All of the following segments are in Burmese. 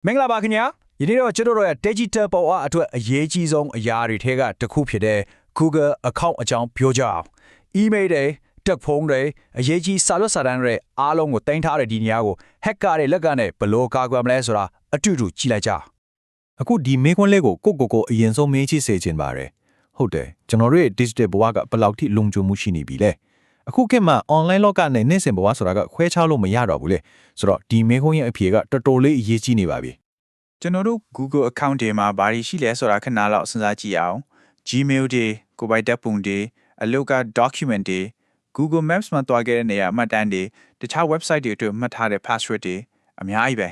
မင်္ဂလာပါခင်ဗျာယနေ့တော့ကျွန်တော်တို့ရဲ့ digital ပေါ်အားအတွက်အရေးကြီးဆုံးအရာတွေထဲကတစ်ခုဖြစ်တဲ့ Google account အကြောင်းပြောကြအောင် email တွေတက်ဖုန်းတွေအရေးကြီးစာရွက်စာတမ်းတွေအားလုံးကိုတင်ထားတဲ့ဒီနေရာကို hacker တွေလက်ကနေဘယ်လိုကာကွယ်မလဲဆိုတာအတူတူကြည့်လိုက်ကြအခုဒီမေခွန်းလေးကိုကိုအရင်ဆုံးမေးကြည့်စေချင်ပါတယ်ဟုတ်တယ်ကျွန်တော်တို့ရဲ့ digital ဘဝကဘယ်လောက်ထိလုံခြုံမှုရှိနေပြီလဲအခုခေတ်မှာ online လောကနဲ့နေ့စဉ်ဘဝဆိုတာကခွဲခြားလို့မရတော့ဘူးလေဆိုတော့ဒီမေခွန်းရဲ့အဖြေကတော်တော်လေးအရေးကြီးနေပါပြီကျွန်တော်တို့ Google account တွေမှာဘာတွေရှိလဲဆိုတာခဏလောက်စဉ်းစားကြည့်အောင် Gmail တွေကိုယ်ပိုင်ဓာတ်ပုံတွေအလုပ်က document တွေ Google Maps မှာတွားခဲ့တဲ့နေရာအမှတ်တမ်းတွေတခြား website တွေအတွက်မှတ်ထားတဲ့ password တွေအများကြီးပဲ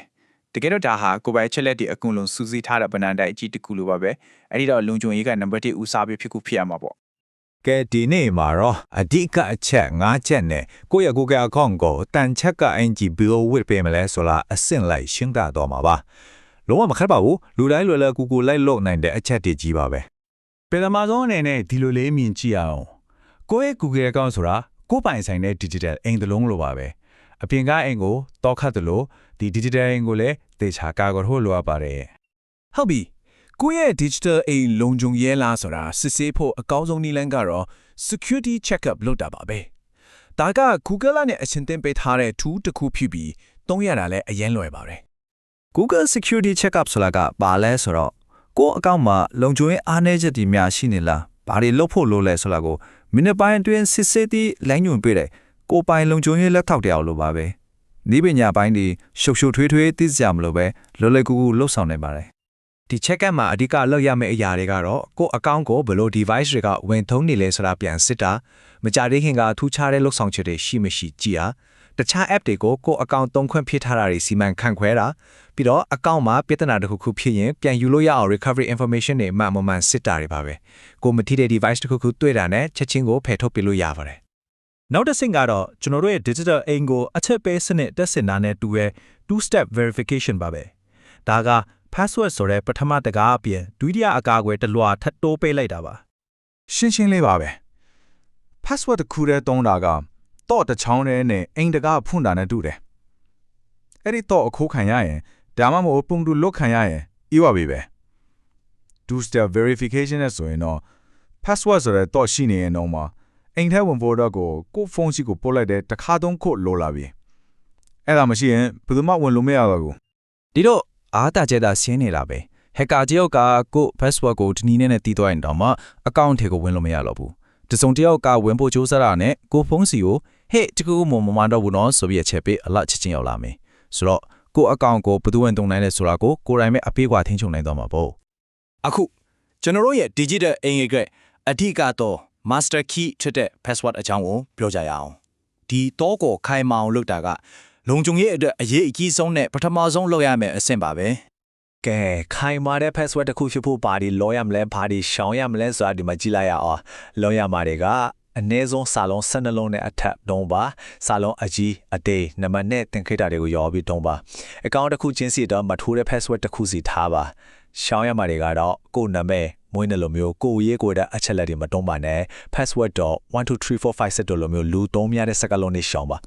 တကယ်တော့ဒါဟာကိုယ်ပိုင်အချက်လက်တွေအကုန်လုံးစုစည်းထားတဲ့ဗဏ္ဍာတိုက်အကြီးတစ်ခုလိုပါပဲအဲ့ဒီတော့လုံခြုံရေးကနံပါတ်1ဦးစားပေးဖြစ်ရမှာပေါ့ကဲဒီနေ့မှာတော့အဓိကအချက်5ချက်နဲ့ကိုယ့်ရဲ့ Google account ကိုတန်ချက်ကအင်ဂျီဘီလိုဝစ်ပေးမလဲဆိုတာအဆင့်လိုက်ရှင်းပြတော့မှာပါလုံးဝမခက်ပါဘူးလူတိုင်းလွယ်လွယ်ကူကူလိုက်လို့နိုင်တဲ့အချက်တွေကြီးပါပဲပထမဆုံးအနေနဲ့ဒီလိုလေးမြင်ကြည့်အောင်ကိုယ့်ရဲ့ Google account ဆိုတာကိုယ်ပိုင်ဆိုင်တဲ့ digital အိမ်တစ်လုံးလိုပါပဲအပြင်ကအိမ်ကိုတောက်ခတ်တယ်လို့ဒီ digital အိမ်ကိုလည်းသေချာကာကွယ်ဖို့လိုအပ်ပါတယ်ဟုတ်ပြီကိုယ့်ရဲ့ digital အိမ်လုံခြုံရဲလားဆိုတာစစ်ဆေးဖို့အကောင်းဆုံးနည်းလမ်းကတော့ security checkup လုပ်တာပါပဲဒါက Google နဲ့အရှင်သင်ပေးထားတဲ့ tool တစ်ခုဖြစ်ပြီးသုံးရတာလည်းအရင်လွယ်ပါတယ်Google Security Checkup ဆိုတာကဘာလဲဆိုတော့ကိုယ့်အကောင့်မှာလုံခြုံရေးအားနည်းချက်တွေများရှိနေလားဘာတွေလုပ်ဖို့လိုလဲဆိုတာကိုမိနစ်ပိုင်းအတွင်းစစ်ဆေးပြီးလိုင်းညွှန်ပေးတယ်ကိုယ်ပိုင်လုံခြုံရေးလက်ထောက်တရားလိုပါပဲဒီပညာပိုင်းတွေရှုပ်ထွေးသိစရာမလိုပဲလွယ်လွယ်ကူကူလှုပ်ဆောင်နိုင်ပါတယ်ဒီ check-up မှာအဓိကလုပ်ရမယ့်အရာတွေကတော့ကိုယ့်အကောင့်ကိုဘယ်လို device တွေကဝင်ထုံးနေလဲဆိုတာပြန်စစ်တာမကြသေးခင်ကထူးခြားတဲ့လှုပ်ဆောင်ချက်တွေရှိမရှိကြည့်အားတခြား app တွေကိုကိုယ့်အကောင့်သုံးခွင့်ဖြစ်ထားတာတွေစီမံခန့်ခွဲတာပြီးတော့အကောင့်မှာပြဿနာတစ်ခုဖြစ်ရင်ပြန်ယူလို့ရအောင် recovery information တွေမှန်မှန်စစ်တာတွေပါပဲကိုမထိတဲ့ device တစ်ခုတွေ့တာနဲ့ချက်ချင်းကိုဖယ်ထုတ်ပြလို့ရပါတယ်နောက်တစ်ဆင့်ကတော့ကျွန်တော်တို့ရဲ့ digital အိမ်ကိုအချက်ပေးစနစ်တက်ဆင်တာနဲ့တူရဲ့ two step verification ပါပဲဒါက password ဆိုတဲ့ပထမတကားအပြင်ဒုတိယအကာအကွယ်တစ်လွှာထပ်တိုးပေးလိုက်တာပါရှင်းလေးပါပဲ password တစ်ခုတည်းသုံးတာကတော့တချောင်းတည်းနဲ့အိမ်တကားဖွင့်တာနဲ့တူတယ်အဲ့ဒီတော့အခုခံရရင်ဒါမှမဟုတ်ပုံတူလုတ်ခံရရင်အေးပါပြီပဲ two step verification နဲ့ဆိုရင်တော့ password ဆိုတဲ့တော့ရှိနေရင်တော့မှအိမ်ထဲဝင်ဖို့တော့ကိုဖုန်းရှိကိုပို့လိုက်တဲ့တခါသုံးခုလိုလာပြီအဲ့ဒါမရှိရင်ဘယ်သူမှဝင်လို့မရတော့ဘူးဒီတော့အားတာကျက်တာဆင်းနေတာပဲ hacker တယောက်ကကို password ကိုဒီနည်းနဲ့တီးသွားရင်တော့မှ account ထဲကိုဝင်လို့မရတော့ဘူးတစုံတယောက်ကဝင်ဖို့ကြိုးစားတာနဲ့ကိုဖုန်းစီကိုဟဲ့တကူမတော့ဘူးနော်ဆိုပြီးချက်ပေးအလတ်ချက်ချင်းရောက်လာမယ်ဆိုတော့ကိုအကောင့်ကိုဘယ်သူဝင်တုံနိုင်လဲဆိုတာကိုကိုယ်တိုင်ပဲအပေးကွာထိန်းချုပ်နိုင်တော့မှာပေါ့အခုကျွန်တော်တို့ရဲ့ digital အိမ်အတွက်အဓိကတော့ master key ဖြစ်တဲ့ password အကြောင်းကိုပြောကြရအောင်ဒီတော့ကိုခိုင်မအောင်လုပ်တာကလုံခြုံရေးအတွက်အရေးအကြီးဆုံးနဲ့ပထမဆုံးလုပ်ရမယ့်အဆင့်ပါပဲကဲခိုင်မာတဲ့ password တစ်ခုဖြစ်ဖို့ဘာဒီလောရမလဲဘာဒီရှောင်ရမလဲဆိုတာဒီမှာကြည့်လိုက်ရအောင်လောရမှာတွေကအနည်းဆုံးစာလုံး12လုံးနဲ့အထက်တုံးပါစာလုံးအကြီးအသေးနံပါတ်နဲ့သင်ခိတာတွေကိုရောပြီးတုံးပါအကောင့်တစ်ခုချင်းစီတော့မထိုးတဲ့ password တစ်ခုစီထားပါရှောင်ရမှာတွေကတော့ကိုယ်နာမည်မွေးနေ့လိုမျိုးကိုရေးကိုတဲ့အချက်လက်တွေမတုံးပါနဲ့ password တော့12345လိုမျိုးလူသုံးများတဲ့စကားလုံးတွေရှောင်ပါ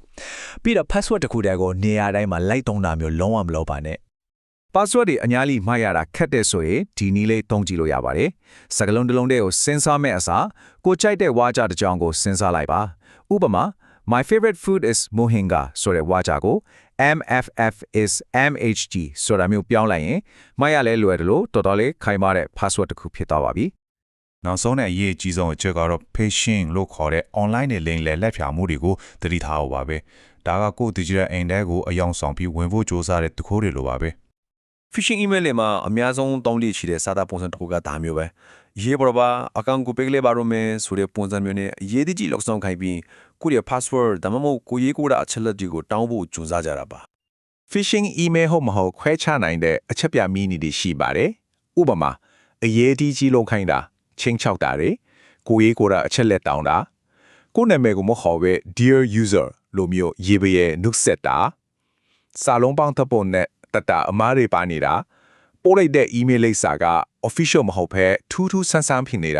ပြီးတော့ password တစ်ခုတည်းကိုနေရာတိုင်းမှာလိုက်သုံးတာမျိုးလုံးဝမလုပ်ပါနဲ့password တွေအများကြီးမှတ်ရတာခက်တဲ့ဆိုရင်ဒီနည်းလေးသုံးကြည့်လို့ရပါတယ်စကားလုံးတစ်လုံးတည်းကိုစဉ်းစားမဲ့အစားကိုကြိုက်တဲ့ဝါကြတစ်ကြောင်းကိုစဉ်းစားလိုက်ပါဥပမာ my favorite food is mohinga ဆိုတဲ့ဝါကြကို MFF is MHG ဆိုတာမျိုးပြောင်းလိုက်ရင်မှတ်ရလဲလွယ်တယ်လို့တော်တော်လေးခိုင်မာတဲ့ password တစ်ခုဖြစ်သွားပါပြီနောက်ဆုံးနဲ့အရေးအကြီးဆုံးအချက်ကတော့ phishing လို့ခေါ်တဲ့ online နဲ့ link လက်လက်ဖြာမှုတွေကိုသတိထားဖို့ပါပဲဒါကကိုယ့် digital အိမ်ထဲကိုအယောင်ဆောင်ပြီးဝင်ဖို့ကြိုးစားတဲ့တခိုးတွေလိုပါပဲphishing email တွေမှာအများဆုံးတောင်းတရှိတဲ့စာသားပုံစံတစ်ခုကဒါမျိုးပဲရေးပေါ်ပါအကောင့်ကိုပေးကလေးပါတော့မယ်ဆိုတဲ့ပုံစံမျိုးနဲ့ရေးတကြီးလောက်ဆောင်ခိုင်းပြီးကိုယ့်ရဲ့ password ဒါမှမဟုတ်ကိုရေးကိုတာအချက်လက်တွေကိုတောင်းဖို့ကြိုးစားကြတာပါ phishing email ဟုတ်မဟုတ်ခွဲခြားနိုင်တဲ့အချက်ပြမီနီတွေရှိပါတယ်ဥပမာအရေးကြီးလောက်ခိုင်းတာချင်းချောက်တာတွေကိုရေးကိုတာအချက်လက်တောင်းတာကိုနာမည်ကိုမခေါ်ပဲ dear user လိုမျိုးရေးပေးရဲ့နှုတ်ဆက်တာစာလုံးပေါင်းသဖို့နဲ့တတအမားတွေပါနေတာပို့လိုက်တဲ့ email လိပ်စာက official မဟုတ်ဘဲထူးထူးဆန်းဆန်းဖြစ်နေတ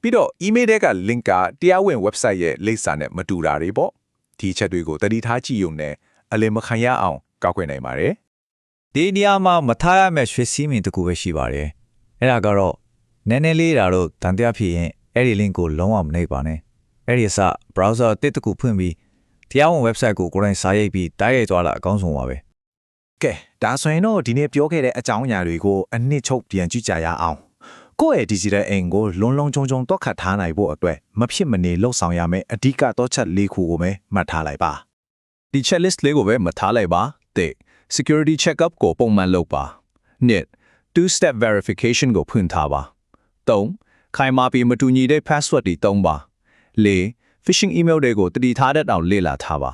ာပြီးတော့ email တွေက link ကတရားဝင် website ရဲ့လိပ်စာနဲ့မတူတာတွေပေါ့ဒီချက်တွေကိုသတိထားကြည့်ုံနဲ့အလင်းမခံရအောင်ကောက်ွယ်နိုင်ပါတယ် ဒီနေရာမှာမထားရမယ့်ရွှေစီးမင်တစ်ခုပဲရှိပါတယ်အဲ့ဒါကတော့နည်းနည်းလေးတာတော့တန်တရားဖြစ်ရင်အဲ့ဒီ link ကိုလုံးဝမနှိပ်ပါနဲ့အဲ့ဒီအစ browser တစ်တစ်ခုဖွင့်ပြီးတရားဝင် website ကိုကိုယ်တိုင်စာရိုက်ပြီးတိုက်ရိုက်သွားတာအကောင်းဆုံးပါပဲ ကဲဒါဆိုရင်တော့ဒီနေ့ပြောခဲ့တဲ့အကြောင်းအရာတွေကိုအနှစ်ချုပ်ပြန်ကြည့်ကြရအောင်ကိုယ့်ရဲ့ digital အိမ်ကိုလုံးလုံးကျုံကျုံတော့ခတ်ထားနိုင်ဖို့အတွက်မဖြစ်မနေလှုပ်ဆောင်ရမယ့်အဓိကတော့ချက်၄ခုကိုပဲမှတ်ထားလိုက်ပါ ဒီ checklist လေးကိုပဲမထားလိုက်ပါတဲ့ security checkup ကိုပုံမှန်လုပ်ပါနှစ် two step verification ကိုဖွင့်ထားပါ3ခိုင်မာပြီးမတူညီတဲ့ password တွေသုံးပါ4 phishing email တွေကိုတတိထားတဲ့အောင်လေ့လာထားပါ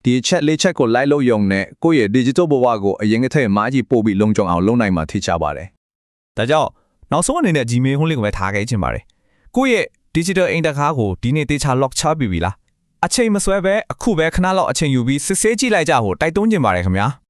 ဒီ check လေးချက်ကိုလိုက်လို့ယုံနဲ့ကိုယ့်ရဲ့ digital ဘဝကိုအရင်ကတည်းကမားကြီးပို့ပြီးလုံခြုံအောင်လုပ်နိုင်မှာထိချပါတယ် ဒါကြောင့်နောက်ဆုံးအနေနဲ့ Gmail ဟိုလင့်ကိုပဲထားခဲ့ချင်ပါတယ်ကိုယ့်ရဲ့ digital အိမ်တကားကိုဒီနေ့တေချာ lock ချပြီးပြီလားအချိန်မဆွဲပဲအခုပဲခဏလောက်အချိန်ယူပြီးစစ်ဆေးကြည့်လိုက်ကြဖို့တိုက်တွန်းချင်ပါတယ်ခင်ဗျာ